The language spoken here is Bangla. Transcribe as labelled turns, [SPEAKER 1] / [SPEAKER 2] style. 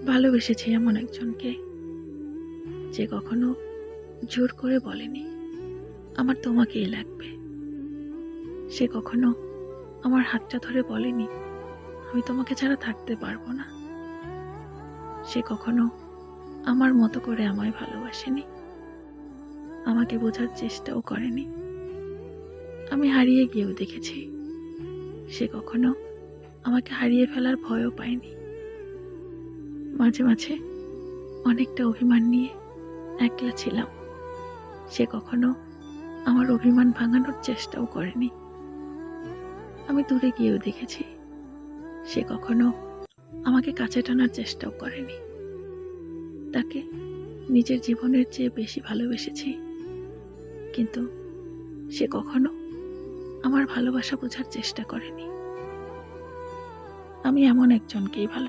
[SPEAKER 1] ভালোবেসেছি এমন একজনকে যে কখনো জোর করে বলেনি আমার তোমাকেই লাগবে। সে কখনো আমার হাতটা ধরে বলেনি আমি তোমাকে ছাড়া থাকতে পারবো না। সে কখনো আমার মতো করে আমায় ভালোবাসেনি, আমাকে বোঝার চেষ্টাও করেনি। আমি হারিয়ে গিয়েও দেখেছি সে কখনো আমাকে হারিয়ে ফেলার ভয়ও পায়নি। মাঝে মাঝে অনেকটা অভিমান নিয়ে একলা ছিলাম, সে কখনো আমার অভিমান ভাঙানোর চেষ্টাও করেনি। আমি দূরে গিয়েও দেখেছি সে কখনো আমাকে কাছে টানার চেষ্টাও করেনি। তাকে নিজের জীবনের চেয়ে বেশি ভালোবেসেছি, কিন্তু সে কখনো আমার ভালোবাসা বোঝার চেষ্টা করেনি। আমি এমন একজনকেই ভালো